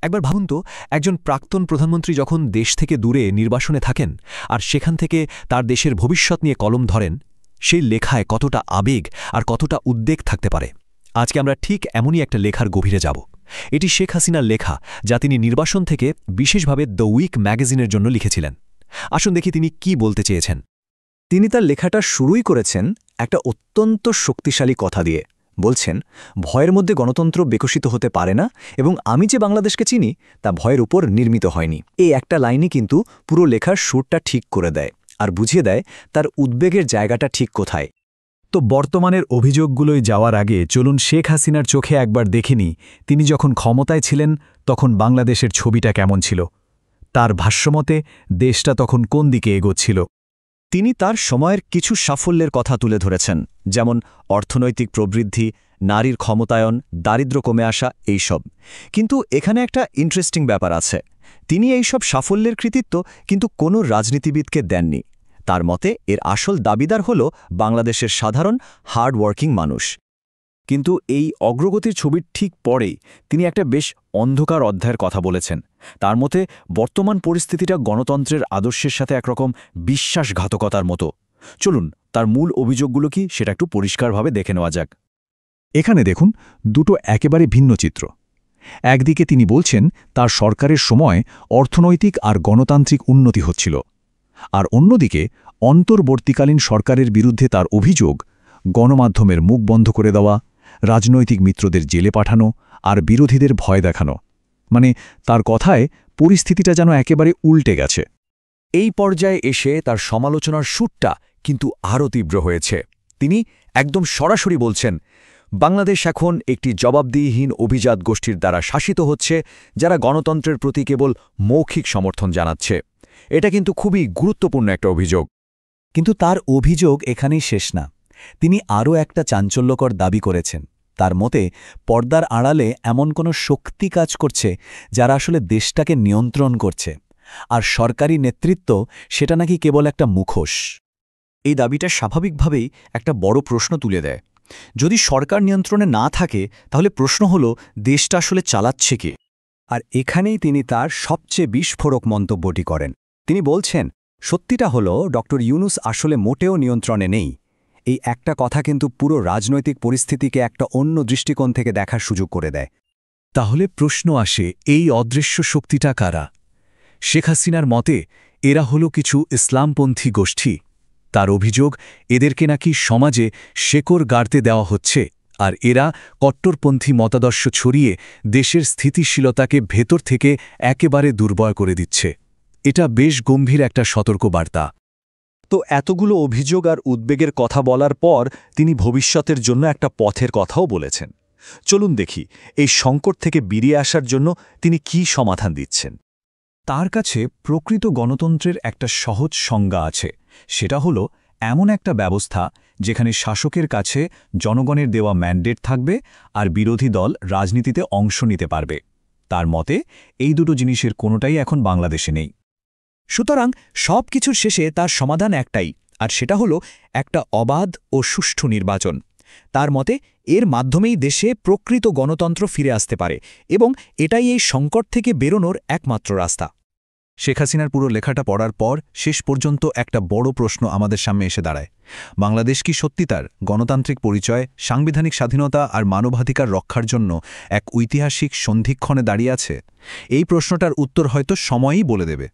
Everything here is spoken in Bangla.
একবার ভাবুন তো, একজন প্রাক্তন প্রধানমন্ত্রী যখন দেশ থেকে দূরে নির্বাসনে থাকেন আর সেখান থেকে তার দেশের ভবিষ্যৎ নিয়ে কলম ধরেন, সেই লেখায় কতটা আবেগ আর কতটা উদ্বেগ থাকতে পারে। আজকে আমরা ঠিক এমনই একটা লেখার গভীরে যাব। এটি শেখ হাসিনার লেখা, যা তিনি নির্বাসন থেকে বিশেষভাবে দ্য উইক ম্যাগাজিনের জন্য লিখেছিলেন। আসুন দেখি তিনি কি বলতে চেয়েছেন। তিনি তার লেখাটা শুরুই করেছেন একটা অত্যন্ত শক্তিশালী কথা দিয়ে। বলছেন, ভয়ের মধ্যে গণতন্ত্র বিকশিত হতে পারে না, এবং আমি যে বাংলাদেশকে চিনি তা ভয়ের উপর নির্মিত হয়নি। এই একটা লাইনই কিন্তু পুরো লেখার সুরটা ঠিক করে দেয় আর বুঝিয়ে দেয় তার উদ্বেগের জায়গাটা ঠিক কোথায়। তো বর্তমানের অভিযোগগুলোয় যাওয়ার আগে চলুন শেখ হাসিনার চোখে একবার দেখে নিই, তিনি যখন ক্ষমতায় ছিলেন তখন বাংলাদেশের ছবিটা কেমন ছিল। তার ভাষ্যমতে দেশটা তখন কোন দিকে এগোচ্ছিল। তিনি তার সময়ের কিছু সাফল্যের কথা তুলে ধরেছেন, যেমন অর্থনৈতিক প্রবৃদ্ধি, নারীর ক্ষমতায়ন, দারিদ্র্য কমে আসা, এইসব। কিন্তু এখানে একটা ইন্টারেস্টিং ব্যাপার আছে। তিনি এইসব সাফল্যের কৃতিত্ব কিন্তু কোনো রাজনীতিবিদকে দেননি। তার মতে এর আসল দাবিদার হল বাংলাদেশের সাধারণ হার্ড ওয়ার্কিং মানুষ। কিন্তু এই অগ্রগতির ছবির ঠিক পরেই তিনি একটা বেশ অন্ধকার অধ্যায়ের কথা বলেছেন। তার মতে বর্তমান পরিস্থিতিটা গণতন্ত্রের আদর্শের সাথে একরকম বিশ্বাসঘাতকতার মতো। চলুন তার মূল অভিযোগগুলো কি সেটা একটু পরিষ্কারভাবে দেখে নেওয়া যাক। এখানে দেখুন দুটো একেবারে ভিন্ন চিত্র। একদিকে তিনি বলছেন তার সরকারের সময় অর্থনৈতিক আর গণতান্ত্রিক উন্নতি হচ্ছিল, আর অন্যদিকে অন্তর্বর্তীকালীন সরকারের বিরুদ্ধে তার অভিযোগ গণমাধ্যমের মুখ বন্ধ করে দেওয়া, রাজনৈতিক মিত্রদের জেলে পাঠানো আর বিরোধীদের ভয় দেখানো। মানে তার কথায় পরিস্থিতিটা যেন একেবারে উল্টে গেছে। এই পর্যায়ে এসে তার সমালোচনার সুরটা কিন্তু আরও তীব্র হয়েছে। তিনি একদম সরাসরি বলছেন, বাংলাদেশ এখন একটি জবাবদিহিহীন অভিজাত গোষ্ঠীর দ্বারা শাসিত হচ্ছে, যারা গণতন্ত্রের প্রতি কেবল মৌখিক সমর্থন জানাচ্ছে। এটা কিন্তু খুবই গুরুত্বপূর্ণ একটা অভিযোগ। কিন্তু তার অভিযোগ এখানেই শেষ না। তিনি আরও একটা চাঞ্চল্যকর দাবি করেছেন। তার মতে পর্দার আড়ালে এমন কোনো শক্তি কাজ করছে যারা আসলে দেশটাকে নিয়ন্ত্রণ করছে, আর সরকারি নেতৃত্ব সেটা নাকি কেবল একটা মুখোশ। এই দাবিটা স্বাভাবিকভাবেই একটা বড় প্রশ্ন তুলে দেয়। যদি সরকার নিয়ন্ত্রণে না থাকে, তাহলে প্রশ্ন হলো দেশটা আসলে চালাচ্ছে কে? আর এখানেই তিনি তার সবচেয়ে বিস্ফোরক মন্তব্যটি করেন। তিনি বলছেন, সত্যিটা হলো ডক্টর ইউনূস আসলে মোটেও নিয়ন্ত্রণে নেই। এই একটা কথা কিন্তু পুরো রাজনৈতিক পরিস্থিতিকে একটা অন্য দৃষ্টিকোণ থেকে দেখার সুযোগ করে দেয়। তাহলে প্রশ্ন আসে, এই অদৃশ্য শক্তিটা কারা? শেখ হাসিনার মতে এরা হলো কিছু ইসলামপন্থী গোষ্ঠী। তার অভিযোগ, এদেরকে নাকি সমাজে শেকড় গাড়তে দেওয়া হচ্ছে, আর এরা কট্টরপন্থী মতাদর্শ ছড়িয়ে দেশের স্থিতিশীলতাকে ভেতর থেকে একেবারে দুর্বল করে দিচ্ছে। এটা বেশ গম্ভীর একটা সতর্কবার্তা। তো এতগুলো অভিযোগ আর উদ্বেগের কথা বলার পর তিনি ভবিষ্যতের জন্য একটা পথের কথাও বলেছেন। চলুন দেখি এই সংকট থেকে বেরিয়ে আসার জন্য তিনি কি সমাধান দিচ্ছেন। তার কাছে প্রকৃত গণতন্ত্রের একটা সহজ সংজ্ঞা আছে। সেটা হলো এমন একটা ব্যবস্থা যেখানে শাসকের কাছে জনগণের দেওয়া ম্যান্ডেট থাকবে আর বিরোধী দল রাজনীতিতে অংশ নিতে পারবে। তার মতে এই দুটো জিনিসের কোনোটাই এখন বাংলাদেশে নেই। সুতরাং সব কিছুর শেষে তার সমাধান একটাই, আর সেটা হলো একটা অবাধ ও সুষ্ঠু নির্বাচন। তার মতে এর মাধ্যমেই দেশে প্রকৃত গণতন্ত্র ফিরে আসতে পারে, এবং এটাই এই সংকট থেকে বেরোনোর একমাত্র রাস্তা। শেখ হাসিনার পুরো লেখাটা পড়ার পর শেষ পর্যন্ত একটা বড় প্রশ্ন আমাদের সামনে এসে দাঁড়ায়। বাংলাদেশ কি সত্যি তার গণতান্ত্রিক পরিচয়, সাংবিধানিক স্বাধীনতা আর মানবাধিকার রক্ষার জন্য এক ঐতিহাসিক সন্ধিক্ষণে দাঁড়িয়ে আছে? এই প্রশ্নটার উত্তর হয়তো সময়ই বলে দেবে।